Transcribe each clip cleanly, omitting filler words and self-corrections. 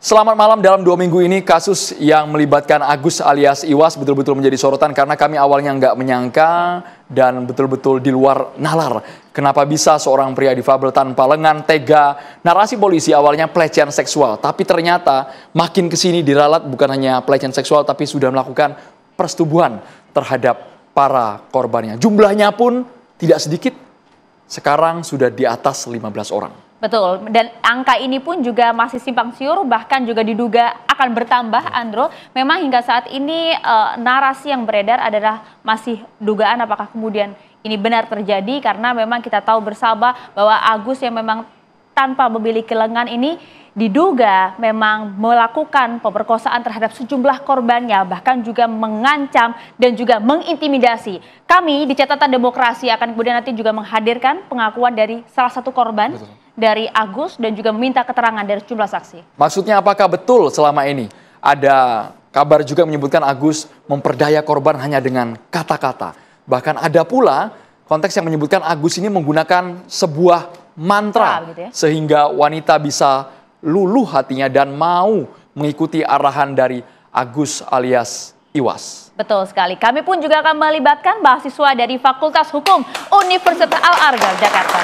Selamat malam. Dalam 2 minggu ini kasus yang melibatkan Agus alias Iwas betul-betul menjadi sorotan karena kami awalnya nggak menyangka dan betul-betul di luar nalar. Kenapa bisa seorang pria difabel tanpa lengan tega? Narasi polisi awalnya pelecehan seksual, tapi ternyata makin kesini diralat bukan hanya pelecehan seksual tapi sudah melakukan persetubuhan terhadap para korbannya. Jumlahnya pun tidak sedikit, sekarang sudah di atas 15 orang. Betul, dan angka ini pun juga masih simpang siur, bahkan juga diduga akan bertambah, Andro. Memang hingga saat ini narasi yang beredar adalah masih dugaan apakah kemudian ini benar terjadi, karena memang kita tahu bersama bahwa Agus yang memang tanpa memiliki lengan ini diduga memang melakukan pemerkosaan terhadap sejumlah korbannya, bahkan juga mengancam dan juga mengintimidasi. Kami di Catatan Demokrasi akan kemudian nanti juga menghadirkan pengakuan dari salah satu korban. Betul. Dari Agus dan juga meminta keterangan dari sejumlah saksi. Maksudnya apakah betul selama ini ada kabar juga menyebutkan Agus memperdaya korban hanya dengan kata-kata. Bahkan ada pula konteks yang menyebutkan Agus ini menggunakan sebuah mantra gitu ya? Sehingga wanita bisa luluh hatinya dan mau mengikuti arahan dari Agus alias Iwas. Betul sekali. Kami pun juga akan melibatkan mahasiswa dari Fakultas Hukum Universitas Al-Azhar Jakarta.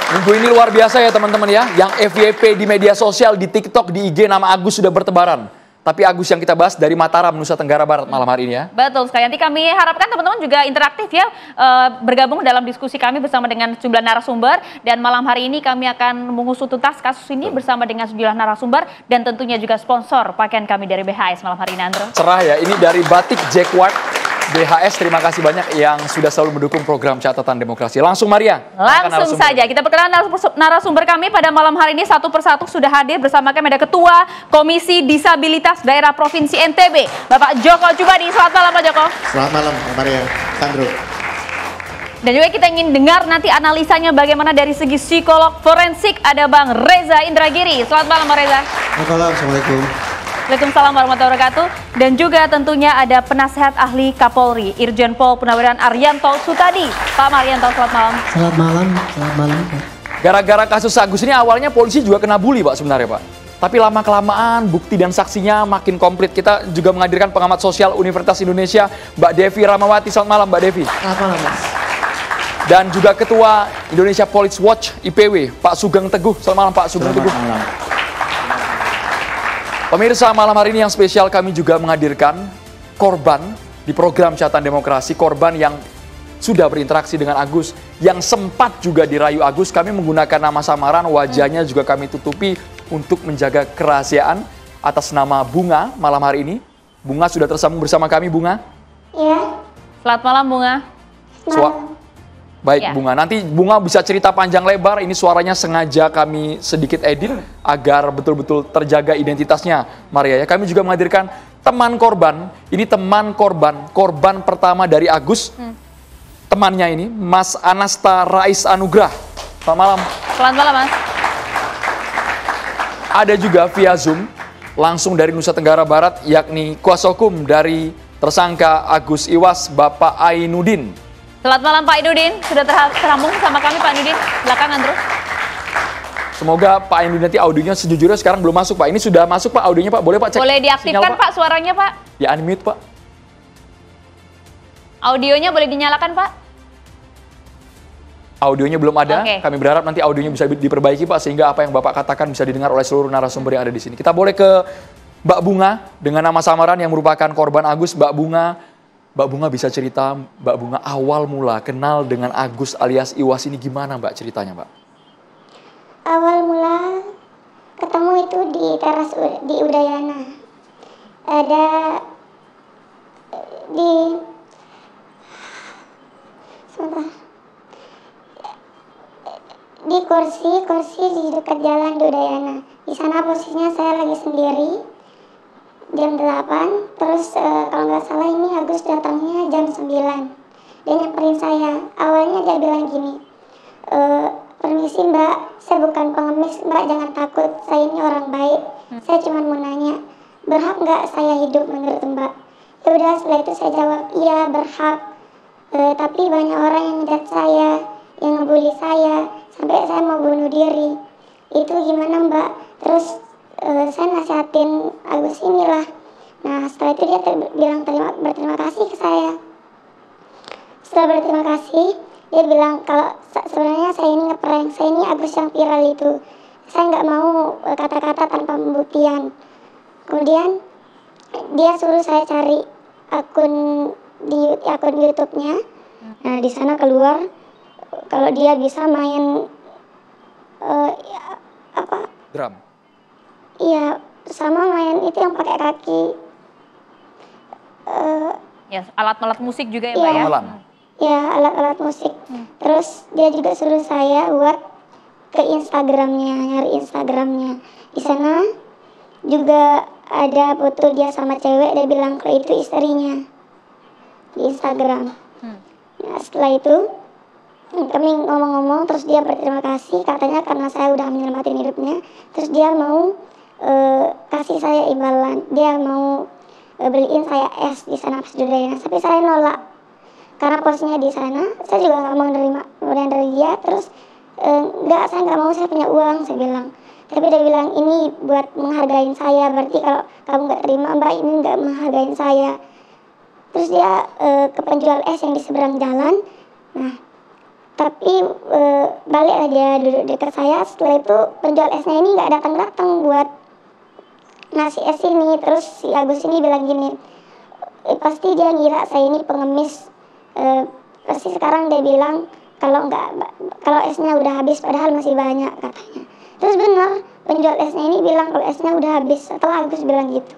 Minggu ini luar biasa ya teman-teman ya. Yang FYP di media sosial, di TikTok, di IG nama Agus sudah bertebaran. Tapi Agus yang kita bahas dari Mataram, Nusa Tenggara Barat malam hari ini ya. Betul sekali. Nanti kami harapkan teman-teman juga interaktif ya. Bergabung dalam diskusi kami bersama dengan sejumlah narasumber. Dan malam hari ini kami akan mengusut tuntas kasus ini bersama dengan sejumlah narasumber. Dan tentunya juga sponsor pakaian kami dari BHS malam hari ini, Andro. Cerah ya, ini dari Batik Jacquard. BHS, terima kasih banyak yang sudah selalu mendukung program Catatan Demokrasi. Langsung Maria. Langsung saja, kita perkenalan narasumber kami pada malam hari ini satu persatu sudah hadir bersama kami. Ada Ketua Komisi Disabilitas Daerah Provinsi NTB, Bapak Joko Jubadi. Selamat malam Pak Joko. Selamat malam Maria, Sandro. Dan juga kita ingin dengar nanti analisanya bagaimana dari segi psikolog forensik. Ada Bang Reza Indragiri. Selamat malam Bang Reza. Selamat malam, Assalamualaikum. Waalaikumsalam warahmatullahi wabarakatuh. Dan juga tentunya ada penasehat ahli Kapolri, Irjen Pol Purnawirawan Arianto Sutadi. Pak Arianto, selamat malam. Selamat malam, selamat malam. Gara-gara kasus Agus ini awalnya polisi juga kena bully Pak sebenarnya Pak. Tapi lama-kelamaan bukti dan saksinya makin komplit. Kita juga menghadirkan pengamat sosial Universitas Indonesia, Mbak Devi Ramawati. Selamat malam Mbak Devi. Selamat malam Mas. Dan juga Ketua Indonesia Police Watch IPW, Pak Sugeng Teguh. Selamat malam Pak Sugeng Teguh. Malam. Pemirsa, malam hari ini yang spesial kami juga menghadirkan korban di program Catatan Demokrasi, korban yang sudah berinteraksi dengan Agus, yang sempat juga dirayu Agus. Kami menggunakan nama samaran, wajahnya juga kami tutupi untuk menjaga kerahasiaan atas nama Bunga malam hari ini. Bunga sudah tersambung bersama kami, Bunga. Iya. Selamat malam Bunga. Baik ya. Bunga, nanti Bunga bisa cerita panjang lebar, ini suaranya sengaja kami sedikit edit agar betul-betul terjaga identitasnya Maria ya. Kami juga menghadirkan teman korban, ini teman korban pertama dari Agus, temannya ini Mas Anasta Rais Anugrah. Selamat malam. Selamat malam Mas. Ada juga via Zoom, langsung dari Nusa Tenggara Barat, yakni kuasa hukum dari tersangka Agus Iwas, Bapak Ainudin. Selamat malam Pak Ainudin, sudah terhambung sama kami Pak Ainudin, belakangan terus. Semoga Pak Ainudin nanti audionya sejujurnya sekarang belum masuk Pak. Ini sudah masuk Pak audionya Pak, boleh Pak cek? Boleh diaktifkan Pak suaranya Pak? Ya unmute Pak. Audionya boleh dinyalakan Pak? Audionya belum ada, Kami berharap nanti audionya bisa diperbaiki Pak, sehingga apa yang Bapak katakan bisa didengar oleh seluruh narasumber yang ada di sini. Kita boleh ke Mbak Bunga dengan nama samaran yang merupakan korban Agus. Mbak Bunga bisa cerita, Mbak Bunga awal mula kenal dengan Agus alias Iwas ini gimana Mbak ceritanya Mbak? Awal mula ketemu itu di teras di Udayana. Ada di kursi di dekat jalan di Udayana. Di sana posisinya saya lagi sendiri. Jam 8, terus kalau nggak salah ini Agus datangnya jam 9. Dia nyamperin saya. Awalnya dia bilang gini, permisi Mbak, saya bukan pengemis, Mbak jangan takut, saya ini orang baik. Saya cuma mau nanya, berhak nggak saya hidup menurut Mbak? Ya udah, setelah itu saya jawab, iya berhak. Tapi banyak orang yang ngeliat saya, yang ngebully saya, sampai saya mau bunuh diri. Itu gimana Mbak? Terus saya nasihatin Agus inilah. Nah setelah itu dia bilang berterima kasih ke saya. Setelah berterima kasih, dia bilang kalau sebenarnya saya ini ngeprank, saya ini Agus yang viral itu. Saya nggak mau kata-kata tanpa pembuktian. Kemudian dia suruh saya cari akun YouTube-nya. Nah di sana keluar kalau dia bisa main Drum. Iya, sama main itu yang pakai kaki. Ya, alat-alat musik juga ya, Iya. Mbak ya? Gamelan. Ya, alat-alat musik. Terus dia juga suruh saya buat ke Instagramnya, nyari Instagramnya. Di sana juga ada foto dia sama cewek, dia bilang kalau itu istrinya di Instagram. Nah, setelah itu kami ngomong-ngomong, terus dia berterima kasih, katanya karena saya udah menyelamatin hidupnya. Terus dia mau kasih saya imbalan, dia mau beliin saya es di sana pas Dudayana, tapi saya nolak karena posnya di sana. Saya juga nggak mau nerima pemberian dari dia. Terus enggak, saya nggak mau, saya punya uang, saya bilang. Tapi dia bilang ini buat menghargain saya, berarti kalau kamu nggak terima Mbak, ini nggak menghargain saya. Terus dia ke penjual es yang di seberang jalan. Nah tapi baliklah dia duduk dekat saya. Setelah itu penjual esnya ini nggak datang-datang buat ngasih es ini. Terus si Agus ini bilang gini, pasti dia ngira saya ini pengemis. Pasti sekarang dia bilang kalau esnya udah habis, padahal masih banyak katanya. Terus benar, penjual esnya ini bilang kalau esnya udah habis setelah Agus bilang gitu.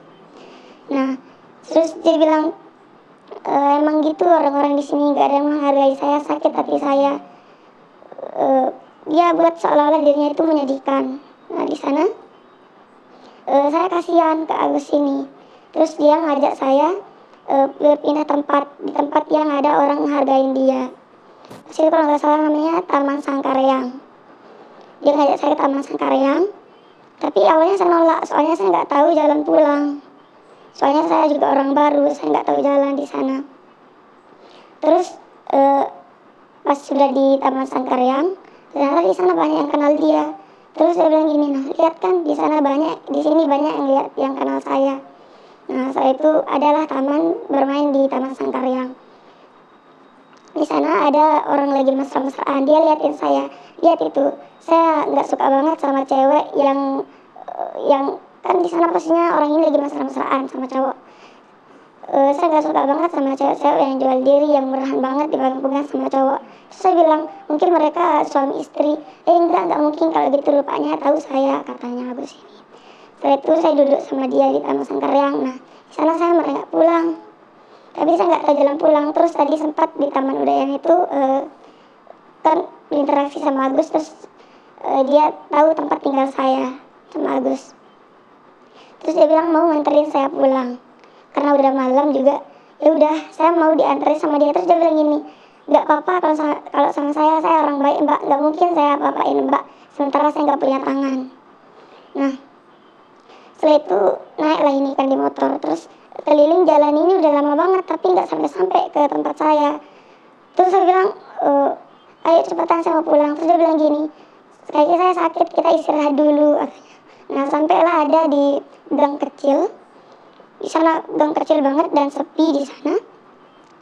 Nah terus dia bilang emang gitu orang-orang di sini, nggak ada yang menghargai saya, sakit hati saya. Dia buat seolah-olah dirinya itu menyedihkan. Nah di sana saya kasihan ke Agus ini. Terus dia ngajak saya pindah tempat, di tempat yang ada orang menghargain dia. Terus itu kalau nggak salah namanya Taman Sangkareang. Dia ngajak saya ke Taman Sangkareang, tapi awalnya saya nolak, soalnya saya nggak tahu jalan pulang. Soalnya saya juga orang baru, saya nggak tahu jalan di sana. Terus pas sudah di Taman Sangkareang, ternyata di sana banyak yang kenal dia. Terus saya bilang gini, nah lihat kan di sana banyak, di sini banyak yang lihat yang kenal saya. Nah setelah itu adalah taman bermain di Taman Sangkareang. Di sana ada orang lagi mesra-mesraan, dia liatin saya. Lihat itu, saya nggak suka banget sama cewek yang kan di sana pastinya orang ini lagi mesra-mesraan sama cowok. Saya nggak suka banget sama cewek-cewek yang jual diri, yang murahan banget dipegang-pegang sama cowok. Terus saya bilang mungkin mereka suami istri. Enggak mungkin, kalau gitu rupanya tahu saya, katanya Agus ini. Setelah itu saya duduk sama dia di Taman Sangkareang. Nah di sana saya mereka pulang, tapi saya nggak tahu jalan pulang. Terus tadi sempat di Taman Udayana itu kan berinteraksi sama Agus. Terus dia tahu tempat tinggal saya sama Agus. Terus dia bilang mau nganterin saya pulang karena udah malam juga. Ya udah, saya mau dianterin sama dia. Terus dia bilang gini, nggak apa-apa kalau sama saya orang baik Mbak, nggak mungkin saya apa-apain Mbak sementara saya nggak punya tangan. Nah setelah itu naiklah ini kan di motor, terus keliling jalan ini udah lama banget tapi nggak sampai ke tempat saya. Terus saya bilang ayo cepetan saya mau pulang. Terus dia bilang gini, kayaknya saya sakit, kita istirahat dulu katanya. Nah sampailah ada di gang kecil, di sana gang kecil banget dan sepi di sana.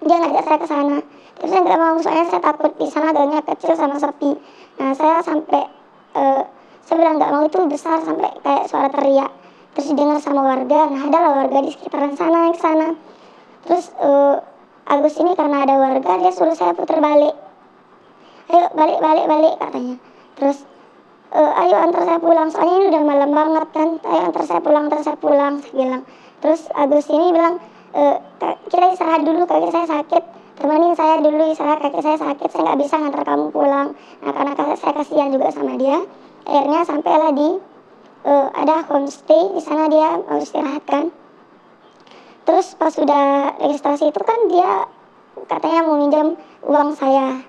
Dia ngajak saya ke sana. Terus saya nggak mau, soalnya saya takut di sana gangnya kecil sama sepi. Nah saya sampai saya bilang nggak mau, itu besar sampai kayak suara teriak. Terus didengar sama warga. Nah adalah warga di sekitaran sana yang ke sana. Terus Agus ini karena ada warga, dia suruh saya putar balik. Ayo balik katanya. Terus ayo antar saya pulang, soalnya ini udah malam banget kan. Ayo antar saya pulang, saya bilang. Terus Agus ini bilang, kita istirahat dulu, kaki saya sakit, temenin saya dulu istirahat, kaki saya sakit, saya nggak bisa ngantar kamu pulang. Nah karena saya kasihan juga sama dia, akhirnya sampailah di ada homestay. Di sana dia mau istirahat kan. Terus pas sudah registrasi itu kan dia katanya mau minjam uang saya.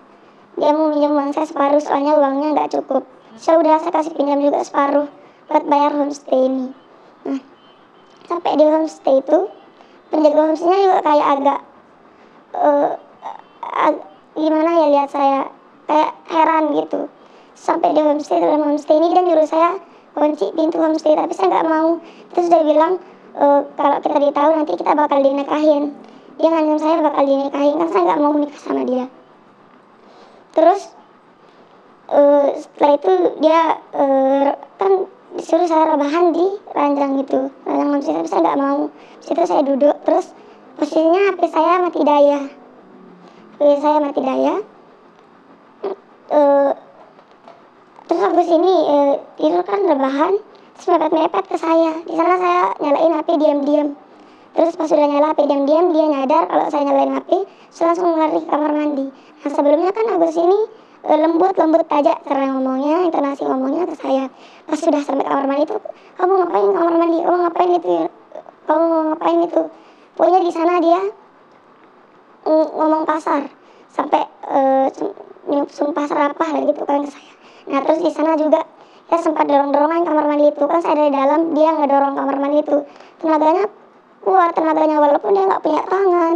Dia mau minjam uang saya separuh, soalnya uangnya nggak cukup. Saya kasih pinjam juga separuh buat bayar homestay ini. Nah sampai di homestay itu, penjaga homestaynya juga kayak agak gimana ya, lihat saya kayak heran gitu. Sampai di dalam homestay ini dia nyuruh saya kunci pintu homestay, tapi saya nggak mau. Terus dia bilang kalau kita ditahu nanti kita bakal dinikahin. Dia ngancam saya bakal dinikahin, kan saya nggak mau nikah sama dia. Terus setelah itu dia kan disuruh saya rebahan di ranjang itu, ranjang homestay, tapi saya nggak mau. Situ saya duduk, terus posisinya HP saya mati daya. HP saya mati daya. Terus habis ini tidur kan rebahan, terus mepet-mepet ke saya. Di sana saya nyalain HP diam-diam. Terus pas sudah nyala HP diam-diam, dia nyadar kalau saya nyalain HP, terus langsung lari ke kamar mandi. Nah sebelumnya kan Agus ini lembut aja cara ngomongnya, intonasi ngomongnya ke saya. Pas sudah sampai kamar mandi itu, kamu ngapain kamar mandi? Kamu ngapain itu? Kamu ngapain itu? Pokoknya di sana dia ngomong kasar sampai sumpah serapah lah gitu kan ke saya. Nah terus di sana juga ya sempat dorong-dorongan kamar mandi itu, kan saya dari dalam, dia ngedorong kamar mandi itu. Tenaganya kuat, walaupun dia nggak punya tangan.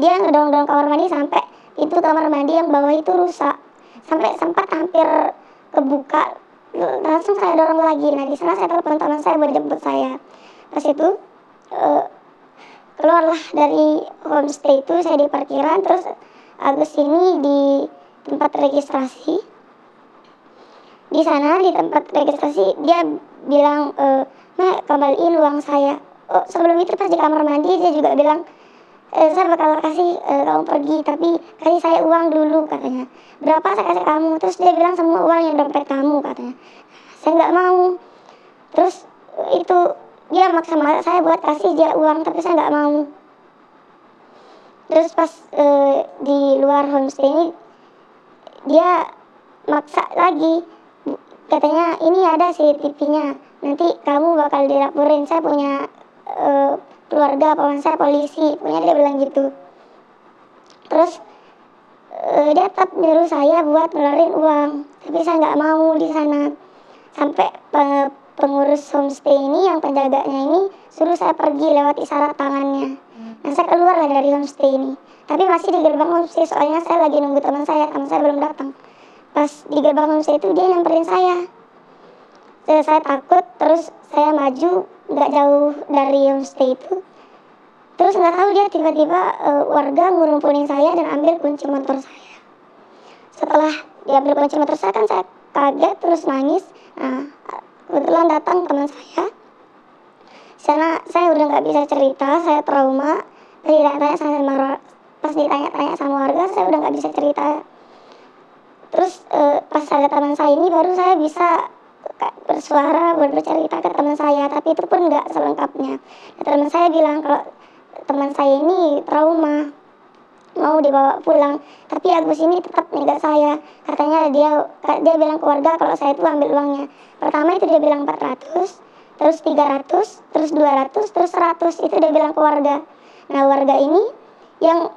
Dia ngedorong-dorong kamar mandi sampai pintu kamar mandi yang bawah itu rusak, sampai sempat hampir kebuka. Langsung saya dorong lagi. Nah di sana saya telepon teman saya buat jemput saya. Pas itu keluarlah dari homestay itu, saya di parkiran. Terus Agus ini di tempat registrasi. Di sana di tempat registrasi dia bilang, "Mak, kembaliin uang saya." Sebelum itu pas di kamar mandi dia juga bilang, "Saya bakal kasih kamu pergi, tapi kasih saya uang dulu," katanya. "Berapa saya kasih kamu?" Terus dia bilang, "Semua uang yang dompet kamu," katanya. Saya nggak mau. Terus itu dia maksa saya buat kasih dia uang, tapi saya nggak mau. Terus pas di luar homestay ini dia maksa lagi, katanya ini ada CCTV-nya, nanti kamu bakal dilaporin, saya punya keluarga, paman saya polisi, punya, dia bilang gitu. Terus dia tetap nyuruh saya buat ngeluarin uang, tapi saya nggak mau di sana. Sampai pengurus homestay ini, yang penjaganya ini, suruh saya pergi lewat isyarat tangannya. Nah saya keluar lah dari homestay ini, tapi masih di gerbang homestay, soalnya saya lagi nunggu teman saya belum datang. Pas di gerbang homestay itu dia nyamperin saya. Saya takut, terus saya maju nggak jauh dari homestay itu. Terus nggak tahu dia tiba-tiba warga ngurumpunin saya dan ambil kunci motor saya. Setelah diambil kunci motor saya kan saya kaget terus nangis. Nah kebetulan datang teman saya. Sana saya udah nggak bisa cerita, saya trauma. Pas ditanya-tanya sama warga, saya udah nggak bisa cerita. Terus pas ada teman saya ini baru saya bisa bersuara buat bercerita ke teman saya, tapi itu pun nggak selengkapnya. Teman saya bilang kalau teman saya ini trauma, mau dibawa pulang, tapi Agus ini tetap nyegah saya. Katanya dia bilang ke warga kalau saya itu ambil uangnya. Pertama itu dia bilang 400, terus 300, terus 200, terus 100, itu dia bilang ke warga. Nah warga ini yang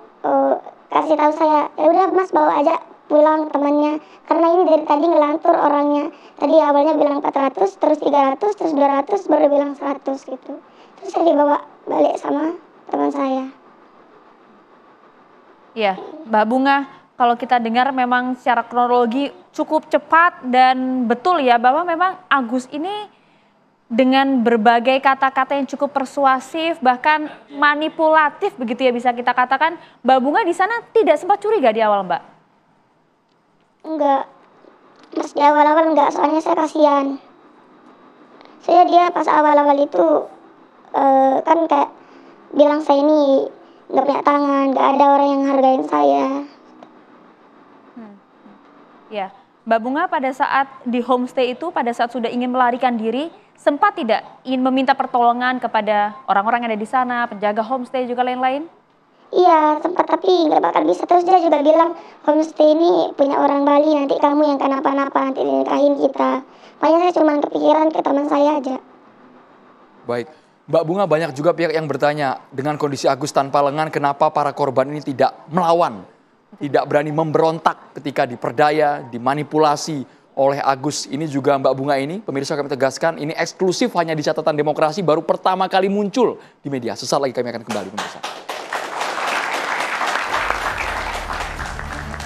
kasih tahu saya, ya udah Mas bawa aja pulang temannya, karena ini dari tadi ngelantur orangnya. Tadi awalnya bilang 400, terus 300, terus 200, baru bilang 100 gitu. Terus saya dibawa balik sama teman saya. Ya, Mbak Bunga, kalau kita dengar memang secara kronologi cukup cepat dan betul ya bahwa memang Agus ini dengan berbagai kata-kata yang cukup persuasif, bahkan manipulatif begitu ya bisa kita katakan. Mbak Bunga di sana tidak sempat curiga di awal, Mbak? Enggak, pas di awal-awal enggak, soalnya saya kasihan. Saya dia pas awal-awal itu kan kayak bilang saya ini nggak punya tangan, nggak ada orang yang hargain saya. Ya, Mbak Bunga pada saat di homestay itu, pada saat sudah ingin melarikan diri, sempat tidak ingin meminta pertolongan kepada orang-orang yang ada di sana, penjaga homestay juga lain-lain? Iya, sempat, tapi nggak bakal bisa. Terus dia juga bilang, homestay ini punya orang Bali, nanti kamu yang kenapa-napa, nanti dinikahin kita. Makanya saya cuma kepikiran ke teman saya aja. Baik, Mbak Bunga, banyak juga pihak yang bertanya, dengan kondisi Agus tanpa lengan, kenapa para korban ini tidak melawan, tidak berani memberontak ketika diperdaya, dimanipulasi oleh Agus. Ini juga Mbak Bunga ini, pemirsa kami tegaskan, ini eksklusif hanya di catatan demokrasi, baru pertama kali muncul di media. Sesaat lagi kami akan kembali pemirsa.